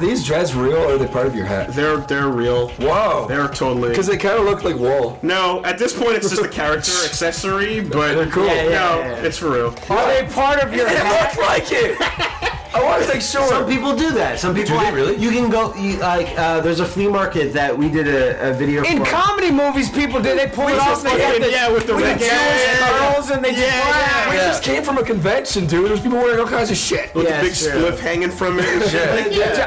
These dreads real or are they part of your hat? They're real. Whoa. They're totally. Because they kind of look like wool. No, at this point it's just a character accessory, but they're cool. It's for real. Are they part of your hat? It looks like it. I want to make sure. Some people do that. Some people. Do they really? You can go. There's a flea market that we did a video In for. comedy movies, people do. They pull it off. They get the with the red curls and they We just came from a convention, dude. There's people wearing all kinds of shit. with the big spliff hanging from it. And shit.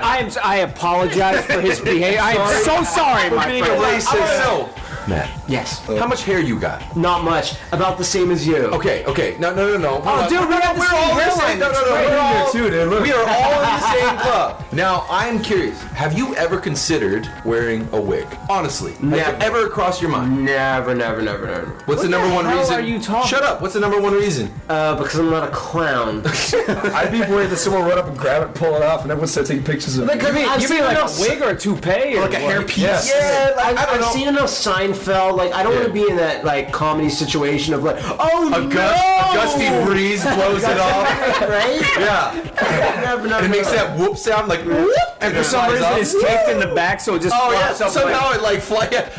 I apologize for his behavior. I am so sorry, my being a friend. racist. Matt. Yes. How much hair you got? Not much. About the same as you. Okay. No. Oh, dude, we have the same hairline. No. We are all in the same club. Now, I'm curious. Have you ever considered wearing a wig? Honestly. Never. Has it ever crossed your mind? Never. What's the number one hell reason? are you talking? Shut up. What's the number one reason? Because I'm not a clown. I'd be worried that someone run up and grab it, pull it off, and everyone start taking pictures of it. You mean like a wig or a toupee? Like a hairpiece. Yes. Yeah, I've seen enough Seinfeld. Like, I don't want to be in that like comedy situation of like, A gusty breeze blows it off. right? Yeah. Never. And it makes that whoop sound like whoop. And for some reason, it's taped in the back, so it just flops up. Somehow it like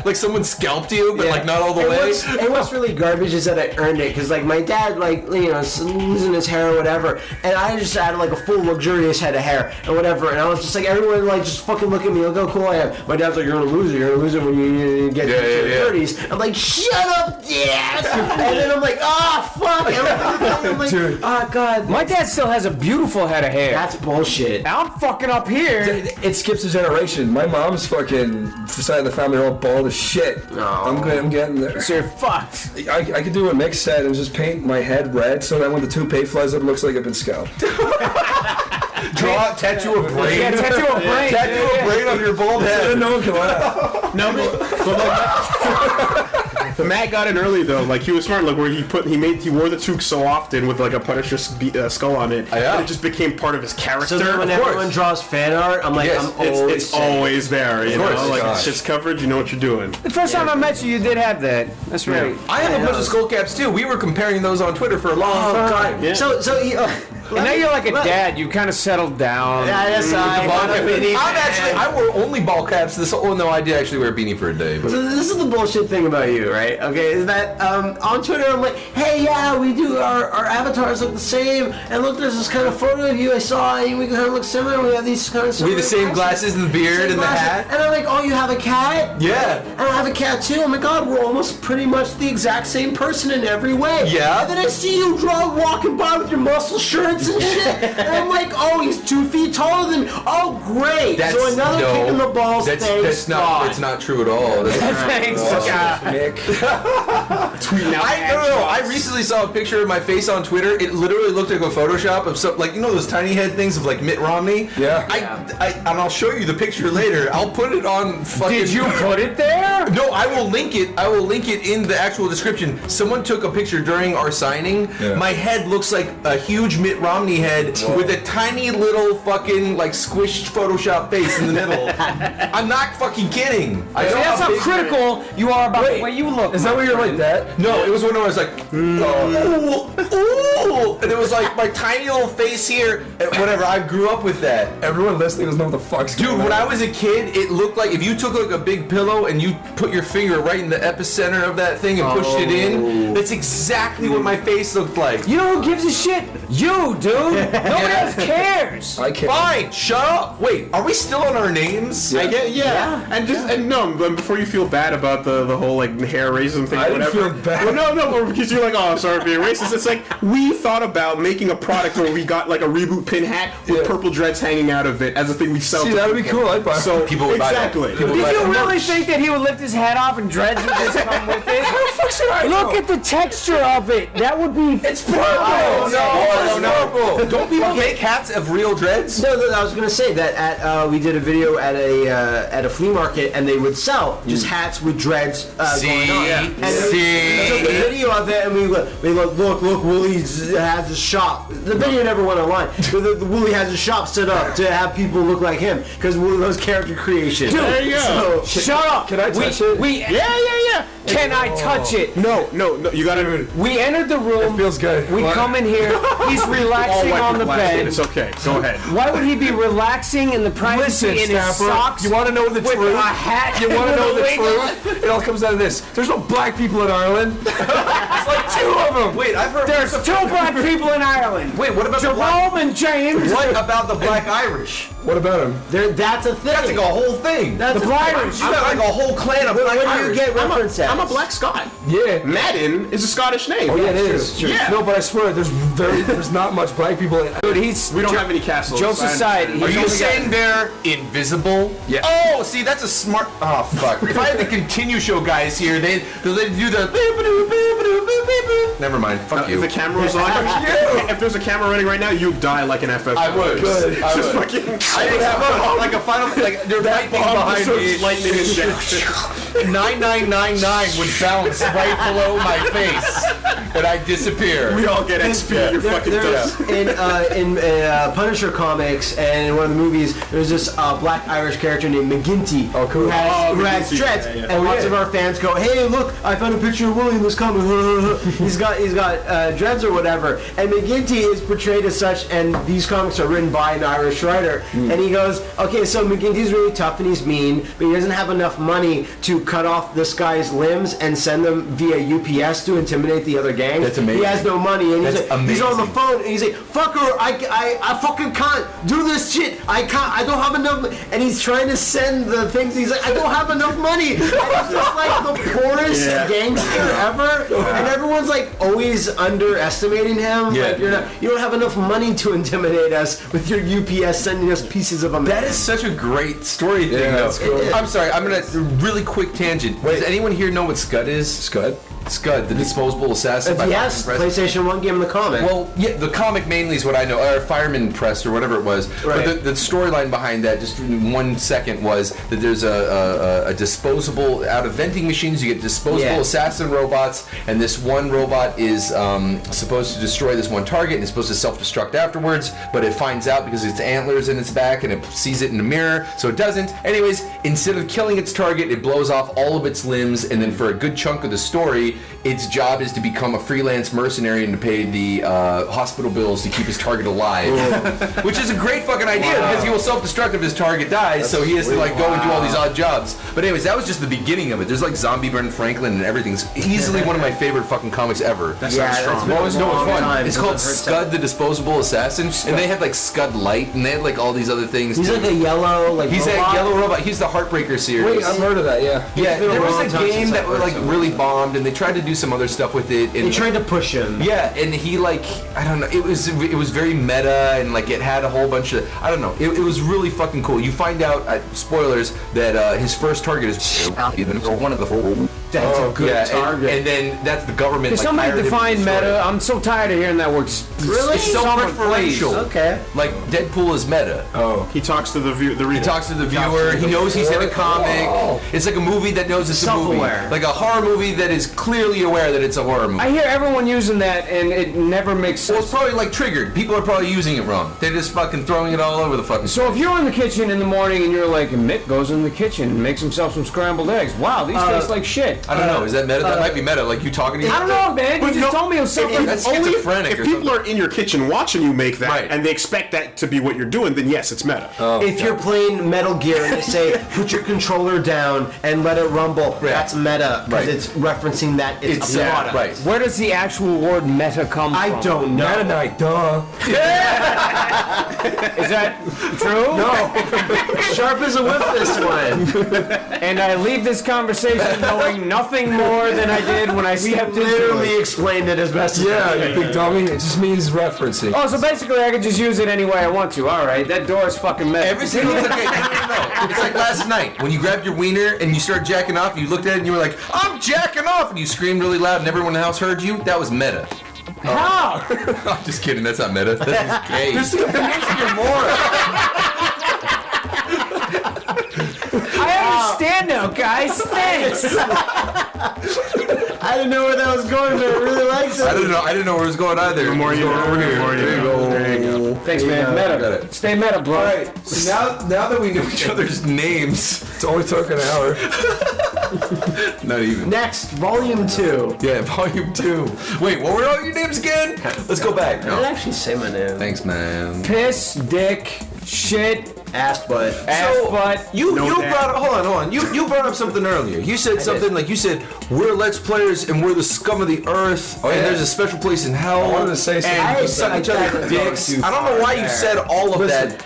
like someone scalped you, but like not all the way. What's really garbage is that I earned it because like my dad is losing his hair or whatever, and I just had like a full luxurious head of hair and whatever, and I was just like everyone like just fucking look at me, look how cool I am. My dad's like, you're gonna lose it when you get to your 30s. I'm like, shut up, Dad! And then I'm like, fuck! I'm like, dude. Oh god. My dad still has a beautiful head of hair. That's bullshit. I'm fucking up here. It skips a generation. My mom's fucking side of the family are all bald as shit. No. I'm getting there. So you're fucked. I could do what Mick said and just paint my head red so that when the toupee flies up, it looks like I've been scalped. Tattoo a brain. Yeah, tattoo a brain. Tattoo a brain on your bald head. No one can laugh. No, but Matt got in early though. Like he was smart. Like where he wore the toque so often with like a Punisher skull on it. Yeah. And it just became part of his character. So then when everyone draws fan art, I'm like, it's always there. You know, like Gosh. shit's covered. You know what you're doing. The first time I met you, you did have that. That's right. I have a bunch of skull caps too. We were comparing those on Twitter for a long time. Yeah. So And now you're like a dad. You kind of settled down. I wore only ball caps this whole. Oh no, I did actually wear a beanie for a day. But. So this is the bullshit thing about you, right? Okay, is that on Twitter I'm like, hey, yeah, we do our avatars look the same, and look, there's this kind of photo of you I saw, and we kind of look similar. We have these kind of We have the same glasses and the beard and the hat. And I'm like, oh, you have a cat? Yeah. And I have a cat too. Oh my god, we're almost pretty much the exact same person in every way. Yeah. And then I see you walking by with your muscle shirts and shit, and I'm like, oh, he's 2 feet taller than me. Oh, great. So another kick in the balls. That's not true at all. Thanks, Mick. Tweeting out. I recently saw a picture of my face on Twitter. It literally looked like a Photoshop of some, like, you know those tiny head things of like Mitt Romney. Yeah. And I'll show you the picture later. I'll put it on fucking. Did you put it there? No, I will link it. I will link it in the actual description. Someone took a picture during our signing. Yeah. My head looks like a huge Mitt Romney head with a tiny little fucking like squished Photoshop face in the middle. I'm not fucking kidding. That's how critical you are about the way you look. Is that where you're like that? No, it was when I was like, ooh, and it was like my tiny little face here. And whatever. I grew up with that. Everyone listening doesn't know what the fuck's Dude, going on. when I was a kid, it looked like if you took like a big pillow and you put your finger right in the epicenter of that thing and pushed it in, that's exactly what my face looked like. You know who gives a shit? You, dude. Nobody else cares. I can't. Fine, shut up. Wait, are we still on our names? I get, yeah. And no, but before you feel bad about the whole like hair racism thing, I or didn't whatever. feel bad. Well, no, because you're like, oh, I'm sorry for being racist. It's like we thought about making a product where we got like a reboot pin hat with purple dreads hanging out of it as a thing we sell. See, to that'd be people. cool. I'd buy. So People would buy that. exactly. People would Did you buy that. really think that he would lift his hat off and dreads would just come with it? How the fuck should I Look at the texture of it. That would be. It's purple. No. Don't people make hats of real dreads? No, I was gonna say that at we did a video at a flea market, and they would sell just hats with dreads going on. And we took a video of it, and we look, Wooly has a shop. The video never went online. The Wooly has a shop set up to have people look like him because Wooly loves character creation. Dude, there you go. Shut up. Can I touch it? Yeah. Can I touch it? No, you gotta. We entered the room. It feels good. We come in here. He's relaxing on the bed. It's okay. Go ahead. Why would he be relaxing in the privacy in his socks? You want to know the with truth? a hat? You want to know the with a wig? truth? It all comes out of this. There's no black people in Ireland. There's like 2 of them. Wait, I've heard. There's 2 black people in Ireland. Wait, what about the black? Jerome and James. What about the black Irish? What about him? That's a thing. That's like a whole thing. That's The a Irish. You got like a whole clan of black Where do Irish. you get reference I'm a as? black Scot. Yeah. Madden is a Scottish name. Oh yeah, it is. Yeah. No, but I swear, there's not much black people in. Dude, We don't have any castles. Joe Society. Are He's you only saying they're invisible? Yeah. Oh, see, that's a smart. Oh, fuck. If I had the continue show guys here, they'd do the. Never mind. Fuck If you. the camera was on, if there's a camera running right now, you'd die like an FF. I would. Good. I Just would. fucking. I didn't have like a final. Like there's lightning behind me. Lightning is down. 9999 would bounce right below my face, and I disappear. We all get XP. You're fucking There's dumb. in Punisher comics and in one of the movies, there's this black Irish character named McGinty cool. who has McGinty. dreads, Yeah, yeah. and lots of our fans go, "Hey, look, I found a picture of Willie in this comic. he's got dreads or whatever." And McGinty is portrayed as such, and these comics are written by an Irish writer. And he goes, "Okay, so McGinty's really tough and he's mean, but he doesn't have enough money to cut off this guy's limbs and send them via UPS to intimidate the other gangs. That's amazing. He has no money, and That's he's on the amazing. phone, and he's like, "Fucker, I fucking can't do this shit. I don't have enough." And he's trying to send the things. He's like, "I don't have enough money." And he's just like the poorest gangster ever, and everyone's like always underestimating him. Yeah. Like you don't have enough money to intimidate us with your UPS sending us pieces of a man. That is such a great story thing, Yeah, though. that's cool. I'm sorry, I'm gonna really quick tangent. Does anyone here know what Scud is? Scud. Scud, the disposable assassin. by Yes, Martin Press. PlayStation 1 game in the comic. Well, yeah, the comic mainly is what I know, or Fireman Press or whatever it was. Right. But the storyline behind that, just in 1 second, was that there's a disposable, out of vending machines, you get disposable assassin robots, and this one robot is supposed to destroy this one target, and it's supposed to self-destruct afterwards, but it finds out because it's antlers in its back, and it sees it in the mirror, so it doesn't. Anyways, instead of killing its target, it blows off all of its limbs, and then for a good chunk of the story, its job is to become a freelance mercenary and to pay the hospital bills to keep his target alive. Which is a great fucking idea because he will self-destruct if his target dies, so he has to like go and do all these odd jobs. But anyways, that was just the beginning of it. There's like Zombie Ben Franklin and everything's easily one of my favorite fucking comics ever. That sounds strong. What was no fun? time It's since called I've heard Scud the Disposable Assassin, and they had like Scud Light, and they had like all these other things. He's too. like a yellow, like He's robot. that yellow robot. He's the Heartbreaker series. Wait, I've heard of that. Yeah. Yeah, been a there was long a time game since that I've was heard like something. really bombed, and they tried to do some other stuff with it. They And tried to push him. yeah, and he like I don't know. It was very meta, and like it had a whole bunch of I don't know. It was really fucking cool. You find out spoilers that his first target is even for one of the four. That's a good Yeah, target. and then that's the government. Can like, somebody hired him to define destroy meta? it. I'm so tired of hearing that word. Really? It's so Someone, referential. please. Okay. Like Deadpool is meta. Oh. He talks to the reader. He talks to the viewer. He knows he's in a comic. It's like a movie that knows it's a movie. Self-aware. Like a horror movie that is clearly aware that it's a horror movie. I hear everyone using that, and it never makes Well, sense. it's probably like triggered. People are probably using it wrong. They're just fucking throwing it all over the fucking. So if you're in the kitchen in the morning and you're like, Mick goes in the kitchen and makes himself some scrambled eggs. Wow, these taste like shit. I don't know. Is that meta? That might be meta. Like you talking to. I don't know, man. You But just no, told me it was something. That's Only schizophrenic if or people something. are in your kitchen watching you make that, Right. and they expect that to be what you're doing, then yes, it's meta. If you're playing Metal Gear and they say, put your controller down and let it rumble, that's meta, because Right. it's referencing that it's a product. right. Where does the actual word meta come I from? don't know. Meta Knight, duh. Is that true? No. Sharp as a whip this one. And I leave this conversation knowing nothing more than I did when I stepped into Literally it. explained it as best as Yeah, I you could. big dummy. It just means referencing. Oh, so basically I can just use it any way I want to. All right, that door is fucking meta. Every single okay, no. It's like last night when you grabbed your wiener and you started jacking off. You looked at it and you were like, "I'm jacking off," and you screamed really loud, and everyone in the house heard you. That was meta. How? I'm just kidding. That's not meta. That's gay. I understand now, guys. Thanks. I didn't know where that was going, but I really liked it. I didn't know where it was going either. The more you know, over here. the more you know. There you go. Thanks, man. Got Meta. it. Stay meta, bro. Alright, so now that we know Each other's names. it's only took an hour. Not even. Next, Volume 2. Yeah, Volume 2. Wait, what were all your names again? Let's go back. I didn't actually say my name. Thanks, man. Piss, dick, shit, Ass butt. ass butt. You brought up, hold on. You brought up something earlier. You said something like, you said, we're Let's Players and we're the scum of the earth, and there's a special place in hell. I wanted to say something. And we suck each other's dicks. I don't know why you said all of that,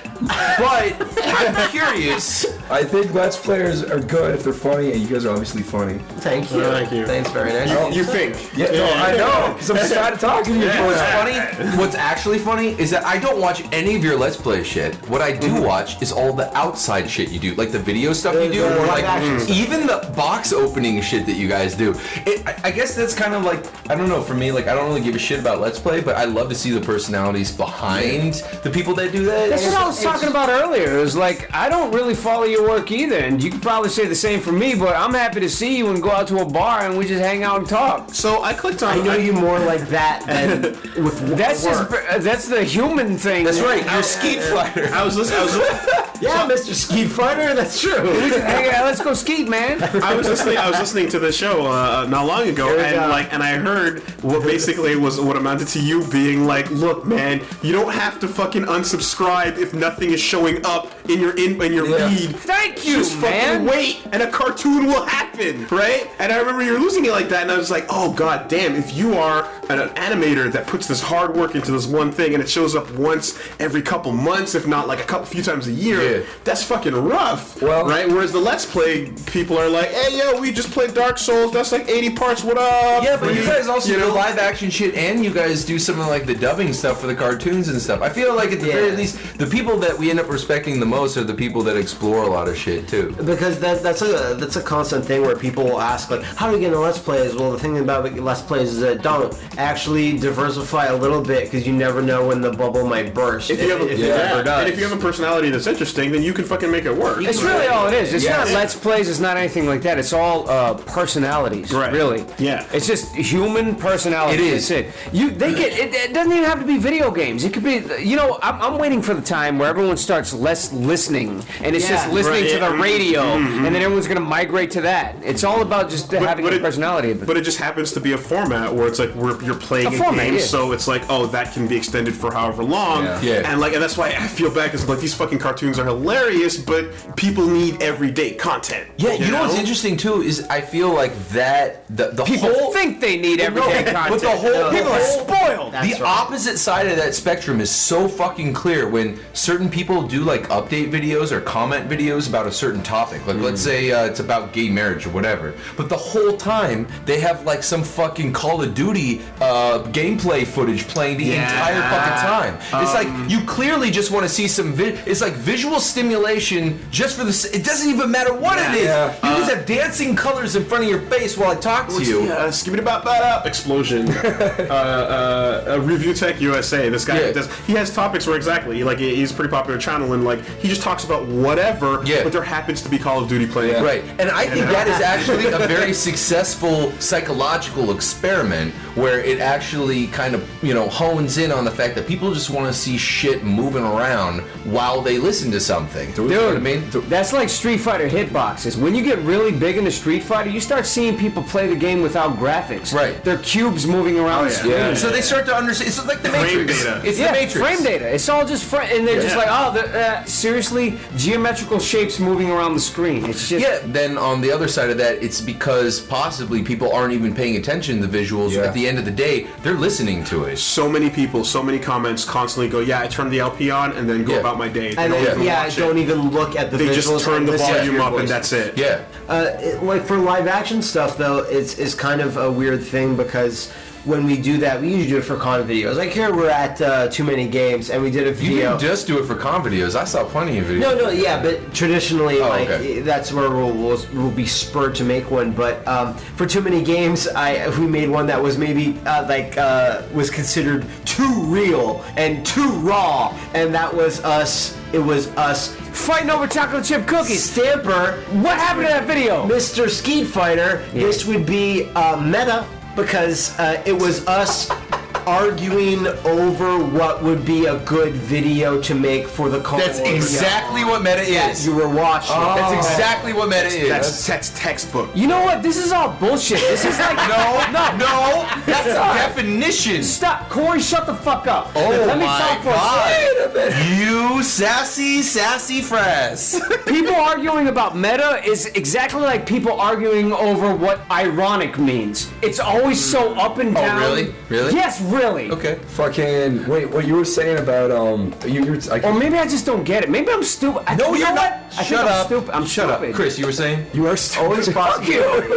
but I'm curious. I think Let's Players are good if they're funny, and you guys are obviously funny. Thank you. Thank you. Thanks, very nice. You think? Yeah, no, I know. Because I'm started talking to you. What's funny, what's actually funny is that I don't watch any of your Let's Play shit. What I do watch is all the outside shit you do, like the video stuff you do, or like even the box opening shit that you guys do. I guess that's kind of like, I don't know, for me, like I don't really give a shit about Let's Play, but I love to see the personalities behind the people that do that. That's what I was talking about earlier. It was like, I don't really follow your work either, and you could probably say the same for me, but I'm happy to see you and go out to a bar and we just hang out and talk. So I clicked on. I know you more like that than with That's work. just, that's the human thing. That's right, you're a skeet fighter. I was listening. Yeah, Mr. Skeet Fighter, that's true. Hey, let's go skeet, man. I was listening to the show not long ago, and I heard what basically was what amounted to you being like, look, man, you don't have to fucking unsubscribe if nothing is showing up in your feed. Thank you, Just man. fucking wait, and a cartoon will happen, right? And I remember you're losing it like that, and I was like, oh god damn, if you are an animator that puts this hard work into this one thing, and it shows up once every couple months, if not like a few times a year, that's fucking rough, right? Whereas the Let's Play people are like, hey yo, we just played Dark Souls, that's like 80 parts, what up? Yeah, but you guys also do live action shit, and you guys do some of like the dubbing stuff for the cartoons and stuff. I feel like at the very least, the people that we end up respecting the most are the people that explore a lot of shit too. Because that's a constant thing where people will ask like, how do you get into Let's Plays? Well, the thing about Let's Plays is that don't actually diversify a little bit, because you never know when the bubble might burst. If you have and if you have a personality that's interesting, then you can fucking make it work. It's really all it is. It's not Let's Plays. It's not anything like that. It's all personalities. Right. Really. Yeah. It's just human personalities. It is. That's it. They get. It doesn't even have to be video games. It could be. I'm waiting for the time where everyone starts less listening, and it's just listening to the radio, and then everyone's gonna migrate to that. It's all about just having a personality. But it just happens to be a format where it's like you're playing a game, so it's like, oh, that can be extended for however long. Yeah. And that's why I feel bad, because like these fucking cartoons are hilarious, but people need everyday content. Yeah, you know what's interesting too is I feel like that the People whole think they need everyday content. but the whole people are spoiled. The opposite side of that spectrum is so fucking clear when certain people do like update videos or comment videos about a certain topic. Like let's say it's about gay marriage or whatever. But the whole time they have like some fucking Call of Duty gameplay footage playing the entire fucking time. It's like you clearly just want to see some it's like visual stimulation just for the it doesn't even matter what it is. You just have dancing colors in front of your face while I talk to you. Skip-it-about-that-up explosion. Review Tech USA. This guy he has topics where he's a pretty popular channel, and like he just talks about whatever, but there happens to be Call of Duty playing. Right, and I think that is actually a very successful psychological experiment where it actually kind of, hones in on the fact that people just want to see shit moving around while they listen to something. Dude, you know what I mean? That's like Street Fighter hitboxes. When you get really big into Street Fighter, you start seeing people play the game without graphics. Right. They're cubes moving around the screen. So they start to understand. It's like the Matrix. Data. It's the Matrix. Frame data. It's all just and they're just like, seriously, geometrical shapes moving around the screen. It's just Then on the other side of that, it's because possibly people aren't even paying attention to the visuals. At the end of the day, they're listening to it. So many people, so many comments constantly go, I turn the LP on and then go about my day. And then, don't even look at the They visuals. just turn the listen to volume your up and voice. that's it. Yeah. Like for live action stuff though, it's kind of a weird thing, because when we do that, we usually do it for con videos. Like here we're at Too Many Games, and we did a You video. didn't just do it for con videos. I saw plenty of videos. No, but traditionally, okay. that's where we'll be spurred to make one. But for Too Many Games, we made one that was maybe was considered too real and too raw, and that was us. It was us fighting over chocolate chip cookies. Stamper. What happened to that video? Mr. Skeet Fighter. This would be meta, because it was us arguing over what would be a good video to make for the call. That's exactly what meta is. You were watching. That's exactly what meta is. That's textbook. You know what? This is all bullshit. This is like no, that's a definition. Stop, Corey. Shut the fuck up. Oh Let me my talk for a God. second. You sassy frass. People arguing about meta is exactly like people arguing over what ironic means. It's always so up and down. Oh, really? Really? Yes, really. Okay. Fucking wait, what you were saying about Or maybe I just don't get it. Maybe I'm stupid. No, you you're know not. what? I think I'm stupid. I'm Shut up, stupid. Chris. You were saying you are stupid. Always possible.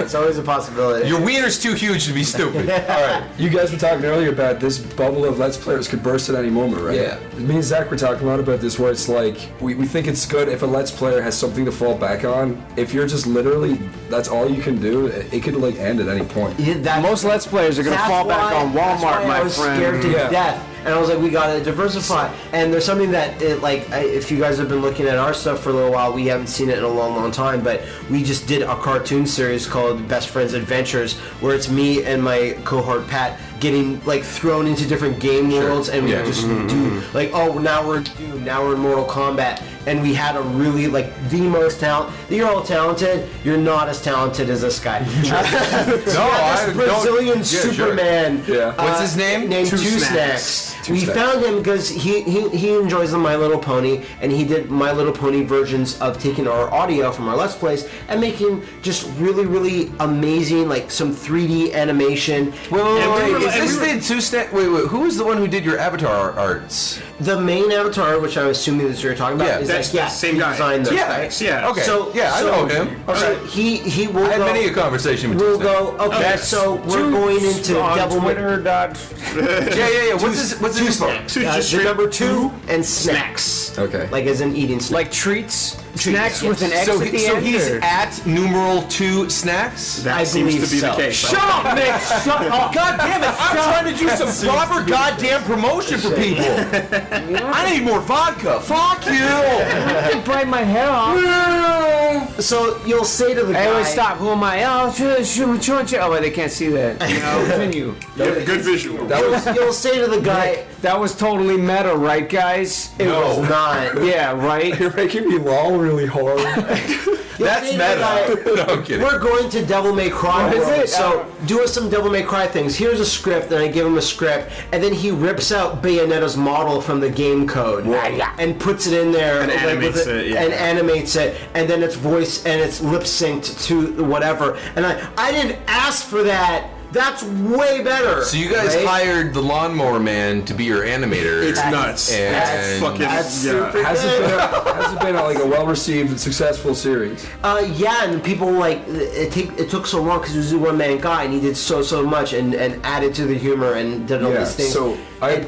It's always a possibility. your wiener's too huge to be stupid. All right. You guys were talking earlier about this bubble of Let's Players could burst at any moment, right? Yeah. Me and Zach were talking a lot about this, where it's like we think it's good if a Let's Player has something to fall back on. If you're just literally that's all you can do, it could like end at any point. Most Let's Players are gonna fall back on Walmart, my I was friend. scared to Yeah. death. And I was like, we gotta diversify. And there's something that, if you guys have been looking at our stuff for a little while, we haven't seen it in a long, long time, but we just did a cartoon series called Best Friends Adventures, where it's me and my cohort Pat getting like thrown into different game worlds, and we just do like, oh, now we're in Doom, now we're in Mortal Kombat, and we had a really like the most talent. You're all talented. You're not as talented as this guy. I Brazilian don't- yeah, Superman. Sure. Yeah. What's his name? Named Two Two Snacks. Snacks. Two We Snacks. found him because he enjoys the My Little Pony, and he did My Little Pony versions of taking our audio from our Let's Plays and making just really, really amazing, like some 3D animation. Wait, were- is this the two-step? Wait, who was the one who did your avatar arts? The main avatar, which I'm assuming that you're talking about, Yeah, is that's like, the same he guy. designed those, Yeah. right? Yeah. Okay. So I know him. So he will I had go. many a conversation with We'll two-step. go. Okay, so we're going into on Devil May Twitter. Yeah. What's his name? Just the number straight 2 and snacks. Okay. Like as in eating snacks. Like treats, snacks with an X So, at the so end. he's or- at numeral 2 snacks. That I seems believe to be so. the case. Shut up, Nick! Shut up! God damn it! I'm trying to do some proper goddamn promotion for people. I need more vodka. Fuck you. I can braid my hair off. So you'll say to the Hey, guy, wait, stop. Who am I? Oh, oh, wait, they can't see that. Continue. Good visual. you'll say to the guy, That was totally meta, right, guys? it was not. Yeah, right? You're making me lol really hard. That's say to the guy, meta. No, I'm kidding. We're going to Devil May Cry What is world, it? so do us some Devil May Cry things. Here's a script, and I give him a script, and then he rips out Bayonetta's model from the game code and puts it in there And animates it, yeah. and animates it, and then it's voice and it's lip synced to whatever. And I didn't ask for that. That's way better. So you guys right? hired the lawnmower man to be your animator. It's nuts. And- That's fucking That's yeah. super Has good. it been like a well-received and successful series? Yeah, and people like it took so long because he was a one-man guy, and he did so much and added to the humor and did all Yeah, these things. so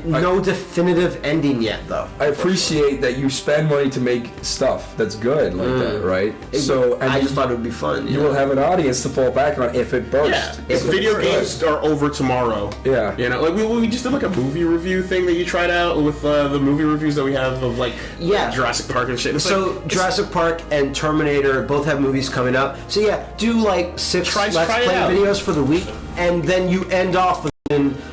no definitive ending yet, though. I appreciate that you spend money to make stuff that's good like that, right? So and I you- just thought it would be fun. you will have an audience to fall back on if it bursts. Yeah, if video it bursts. games are over tomorrow. Yeah. You know, like we just did like a movie review thing that you tried out with the movie reviews that we have of like Jurassic Park and shit. It's So like, Jurassic Park and Terminator both have movies coming up. So yeah, do like 6 Try Let's it Play out. videos for the week, and then you end off with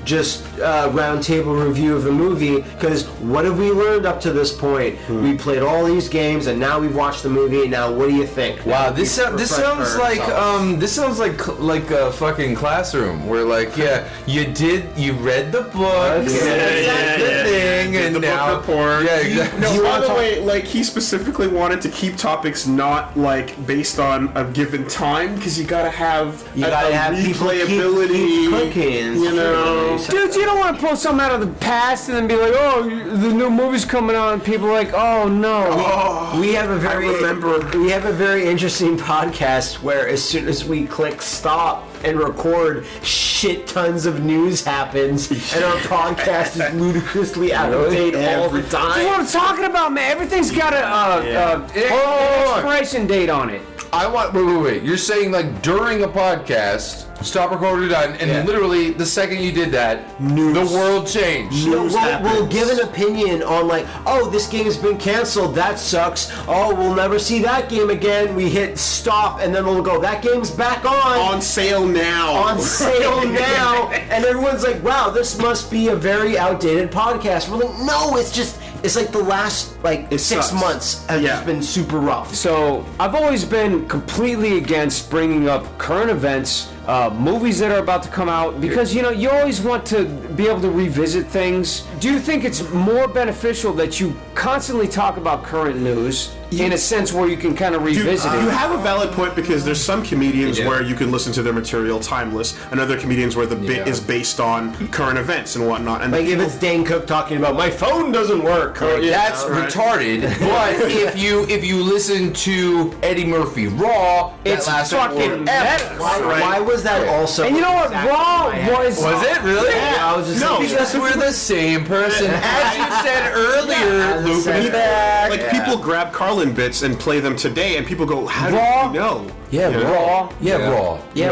just round table review of the movie, because what have we learned up to this point? We played all these games and now we've watched the movie. Now what do you think? Wow, this sounds like a fucking classroom where like you read the book, the thing, Did and the now book report. Yeah, exactly. No, by the way, like he specifically wanted to keep topics not like based on a given time because you gotta have People replayability. keep cooking, you know. Dude, you don't want to pull something out of the past and then be like, oh, the new movie's coming out, and people are like, oh no. We have a remember. we have a very interesting podcast where as soon as we click stop and record, shit tons of news happens, and our podcast is ludicrously out of date all the That's time. what I'm talking about, man. Everything's got a expiration date on it. I want. Wait. You're saying like during a podcast, stop recording, we're done, and literally the second you did that, the world changed. We'll give an opinion on like, oh, this game's been canceled. That sucks. Oh, we'll never see that game again. We hit stop, and then we'll go, that game's back on sale now. On sale now. And everyone's like, wow, this must be a very outdated podcast. We're like, no, it's like the last like 6 months have just been super rough. So I've always been completely against bringing up current events, movies that are about to come out, because you always want to be able to revisit things. Do you think it's more beneficial that you constantly talk about current news in a sense where you can kind of revisit it? You have a valid point, because there's some comedians where you can listen to their material timeless, and other comedians where the bit is based on current events and whatnot. And like if it's Dane Cook talking about my phone doesn't work, that's retarded. But if you listen to Eddie Murphy Raw, it's fucking metal. Why was that also? And you know what? Raw was it really? Yeah, I was just because we're the same person. As you said earlier, Luke. Like people grab Carlin bits and play them today, and people go, "How Raw? do you know?" Raw. Yeah,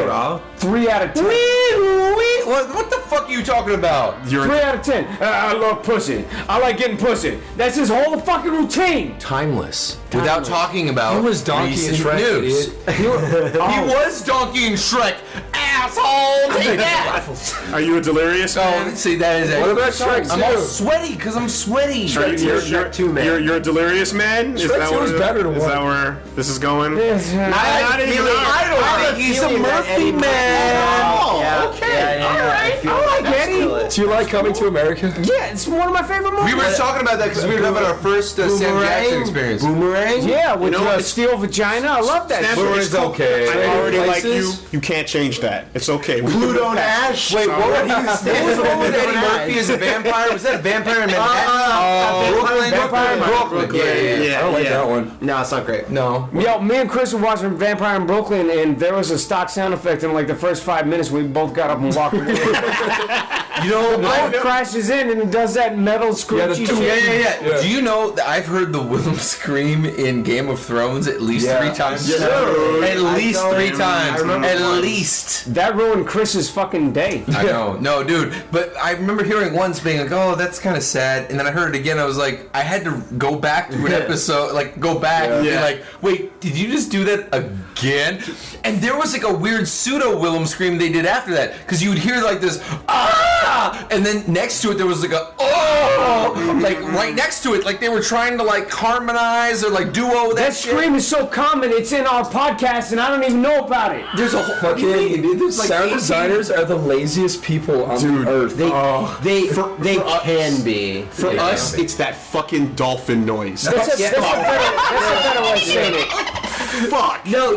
Raw. 3 out of 10. What the fuck are you talking about? 3 out of 10. I love pussy. I like getting pussy. That's his whole fucking routine. Timeless. Without talking about He was Donkey and Shrek, news. He was Donkey and Shrek. Asshole! Take that! Are you a delirious man? Oh, see, that is it. What about Shrek I'm all sweaty because I'm sweaty. You're a delirious man? Is that Shrek 2 is better than Is one. that where this is going? I don't think he's a Murphy man. Okay. Alright. I like Eddie. Do you like Coming to America? Yeah, it's one of my favorite movies. We were talking about that because we were having our first Sam Jackson experience. Boomerang? Yeah, with Steel Vagina. I love that. Boomerang's okay. I already like you. Places? You can't change that. It's okay. Pluto Nash? Wait, what was the one with Eddie Murphy as a vampire? Was that a vampire in Manhattan? Brooklyn. Yeah. I don't like that one. No, it's not great. No. Yo, me and Chris were watching Vampire in Brooklyn, and there was a stock sound effect in like the first 5 minutes. We both got up and walked away. You know, Boat crashes in and it does that metal screechy shit. Yeah. Do you know that I've heard the Willem scream in Game of Thrones at least 3 times? At least 3 times. At least. That ruined Chris's fucking day. I know. No, dude. But I remember hearing once being like, oh, that's kind of sad. And then I heard it again. I was like, I had to go back to an episode, like go back and be like, wait, did you just do that again? And there was like a weird pseudo Willem scream they did after that. Because you would hear like this, ah! And then next to it there was like a, oh! Like right next to it. Like they were trying to like harmonize or like duo That shit. scream is so common, it's in our podcast, and I don't even know about it. There's a whole Fucking sound designers are the laziest people on earth. They can be. For us, it's that fucking dolphin noise. That's a better way of saying it. Fuck. No.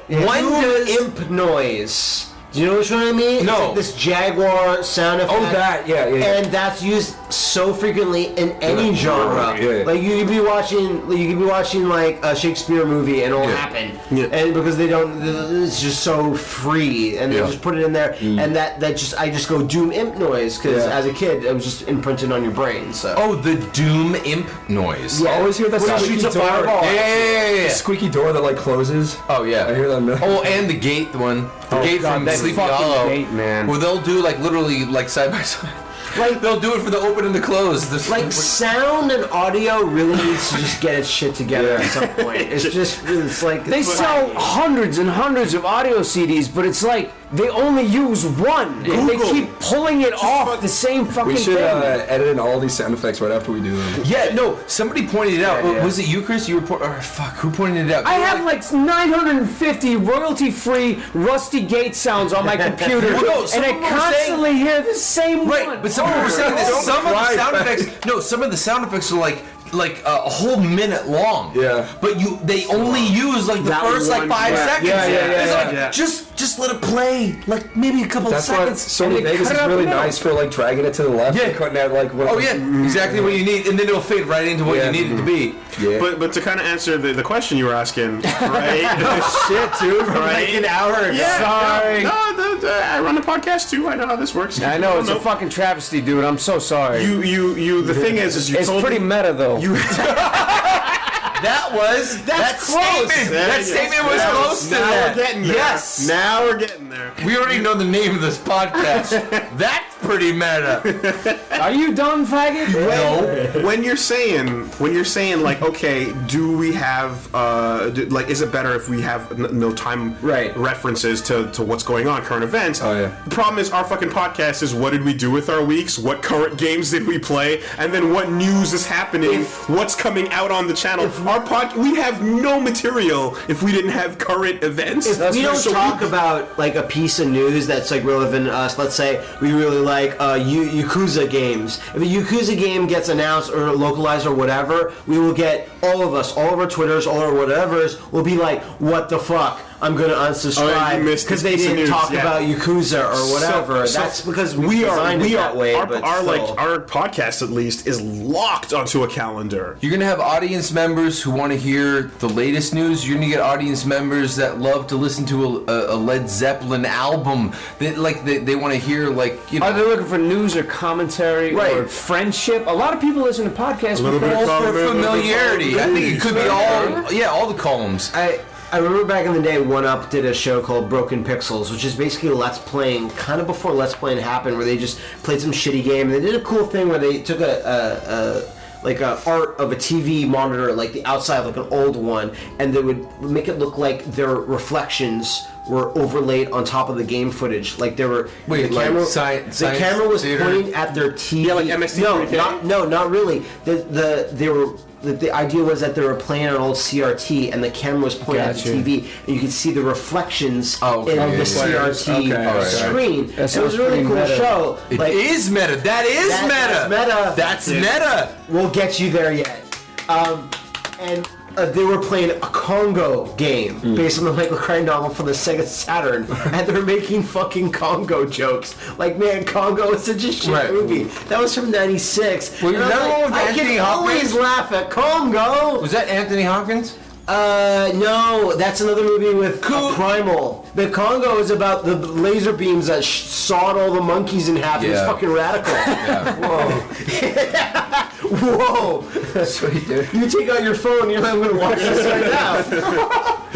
One does imp noise. Do you know which one I mean? No. It's like this Jaguar sound effect. Oh, that, yeah. And that's used so frequently in any genre. Yeah. Like you could be watching like a Shakespeare movie and it'll happen. Yeah. And because they don't, it's just so free, and they just put it in there, and I just go doom imp noise because as a kid it was just imprinted on your brain. So. Oh, the Doom Imp noise. I always hear that squeaky door. Yeah. Squeaky door that like closes. Oh yeah, I hear that noise. Oh, and the gate one, the gate God, from that Sleepy fucking Hollow. gate, man. Well, they'll do like literally like side by side. Like they'll do it for the open and the close. Like sound and audio really needs to just get its shit together at some point. It's like They sell hundreds and hundreds of audio CDs, but it's like they only use one. And they keep pulling it off the same fucking We should thing. edit in all these sound effects right after we do them. Yeah, no. Somebody pointed it out. Was it you, Chris? You were who pointed it out? I have like 950 royalty-free Rusty Gate sounds on my computer, Well, no, and some I of them were constantly hear the same one. Right, but some people were saying that some of the sound effects. No, some of the sound effects are like a whole minute long. Yeah. But they only use like the That first like one 5 track. seconds. It's like just let it play like maybe a couple of That's why seconds. Sony and they Vegas cut is it up really the middle. nice for like dragging it to the left and cutting out like what. Oh yeah, exactly what you need, and then it'll fade right into what you need it to be. Yeah. But to kind of answer the question you were asking, right? Shit, dude. Right? an hour ago. Sorry. No, I run a podcast too. I know how this works. I know it's a fucking travesty, dude. I'm so sorry. You. The thing is you it's told pretty me, meta though. That statement. That statement was close to now that. We're getting there. Yes. Now we're getting there. We already know the name of this podcast. That's pretty meta. Are you done, faggot? No. When you're saying like, okay, do we have like, is it better if we have no time references to what's going on, current events? Oh yeah. The problem is our fucking podcast is what did we do with our weeks? What current games did we play? And then what news is happening? What's coming out on the channel? We have no material if we didn't have current events. If we don't talk about like a piece of news that's like relevant to us, let's say we really like Yakuza games. If a Yakuza game gets announced or localized or whatever, we will get all of our Twitters, all our whatevers will be like, what the fuck? I'm gonna unsubscribe because they didn't talk about Yakuza or whatever. That's because we are that way. Our podcast at least is locked onto a calendar. You're gonna have audience members who want to hear the latest news. You're gonna get audience members that love to listen to a Led Zeppelin album. They want to hear Are they looking for news or commentary or friendship? A lot of people listen to podcasts for familiarity. I think it could be all the columns. I remember back in the day, 1UP did a show called Broken Pixels, which is basically Let's Playing, kind of before Let's Playing happened, where they just played some shitty game. And they did a cool thing where they took a art of a TV monitor, like the outside of like an old one, and they would make it look like their reflections were overlaid on top of the game footage. Like they were. Wait, the camera was pointing at their TV. Yeah, like MST3K? No, not really. They were. The idea was that they were playing an old CRT and the camera was pointing at the TV and you could see the reflections in the CRT screen. It was a really cool show. It is meta. That is meta. That's meta. We'll get you there yet. And they were playing a Congo game based on the Michael Crichton novel for the Sega Saturn, and they were making fucking Congo jokes. Like, man, Congo is such a shit movie. That was from '96. Well, I can always laugh at Congo. Was that Anthony Hopkins? No, that's another movie with Primal. The Congo is about the laser beams that sawed all the monkeys in half. It was fucking radical. Whoa. Sweet, dude. You take out your phone, you're like, I'm going to watch this right now.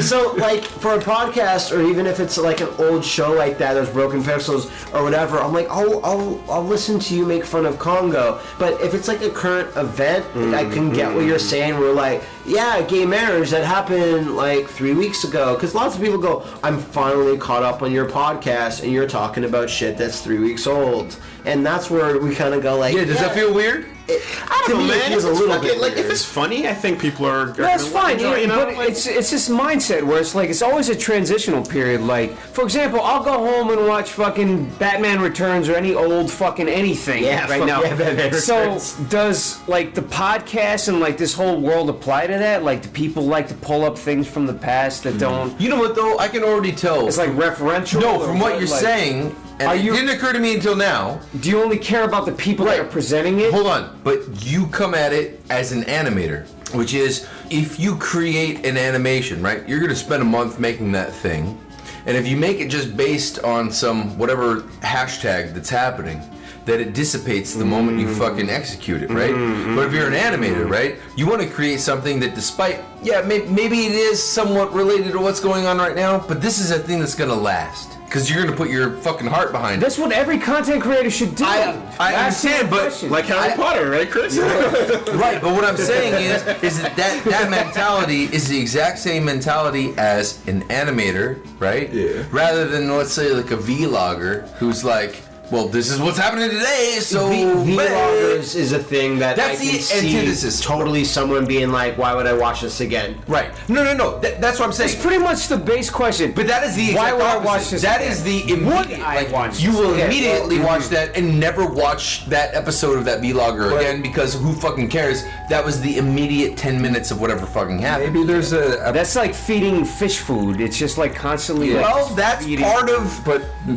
So, like, for a podcast, or even if it's like an old show like that, there's Broken Pixels or whatever, I'm like, I'll listen to you make fun of Congo. But if it's like a current event, I can get what you're saying. We're like, yeah, gay marriage that happened like 3 weeks ago. Because lots of people go, I'm finally caught up on your podcast, and you're talking about shit that's 3 weeks old. And that's where we kind of go like, does that feel weird? I don't know, man. It's a little bit like, if it's funny, I think people are. That's fine, but it's this mindset where it's like it's always a transitional period. Like, for example, I'll go home and watch fucking Batman Returns or any old fucking anything right now. Yeah, Batman Returns. So does like the podcast and like this whole world apply to that? Like, do people like to pull up things from the past that don't? You know what though? I can already tell. It's like referential. No, from what you're saying. And it didn't occur to me until now. Do you only care about the people that are presenting it? Hold on. But you come at it as an animator, which is if you create an animation, right? You're going to spend a month making that thing. And if you make it just based on some whatever hashtag that's happening, that it dissipates the moment you fucking execute it, right? But if you're an animator, right, you want to create something that despite, maybe it is somewhat related to what's going on right now, but this is a thing that's going to last. Because you're going to put your fucking heart behind it. That's what every content creator should do. I understand, but like Harry Potter, right, Chris? Right, but what I'm saying is that mentality is the exact same mentality as an animator, right? Yeah. Rather than, let's say, like a vlogger who's like, well, this is what's happening today, so... Vloggers is a thing that that's I can the see antithesis. Totally someone being like, why would I watch this again? Right. No. That's what I'm saying. It's pretty much the base question. But that is the why exact would opposite. I watch this That again? is the immediate... You will immediately watch that and never watch that episode of that vlogger again because who fucking cares? That was the immediate 10 minutes of whatever fucking happened. Maybe there's That's like feeding fish food. It's just like constantly... Well, that's part of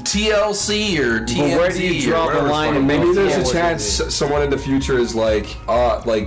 TLC or TNT. Where do you draw the line? And maybe there's a chance someone in the future is like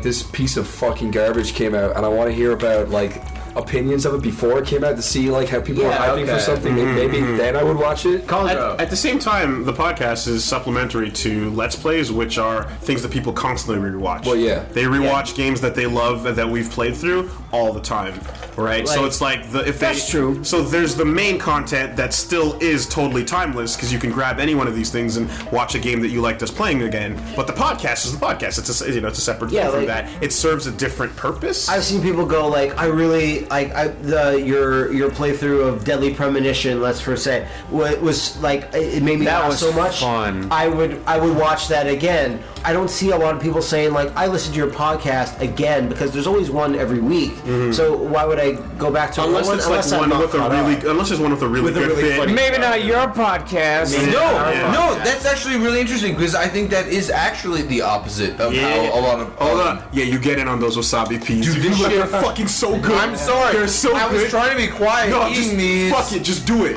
this piece of fucking garbage came out, and I want to hear about like opinions of it before it came out to see like how people are hyping for something. Maybe then I would watch it. At the same time, the podcast is supplementary to Let's Plays, which are things that people constantly rewatch. Well, yeah. They rewatch games that they love and that we've played through all the time, right? So it's like That's true. So there's the main content that still is totally timeless because you can grab any one of these things and watch a game that you liked us playing again. But the podcast is the podcast. It's a separate thing from that. It serves a different purpose. I've seen people go like, I really like your playthrough of Deadly Premonition. Let's first say was like it made me laugh so much. Fun. I would watch that again. I don't see a lot of people saying like I listened to your podcast again because there's always one every week. So why would I go back to unless it's like one with a really good bit. Maybe not your podcast. No, that's actually really interesting because I think that is actually the opposite of how a lot of. Hold on. Yeah, you get in on those wasabi peas. Dude, this shit they're fucking so good. I'm sorry. They're so good. I was trying to be quiet eating these. Fuck it, just do it.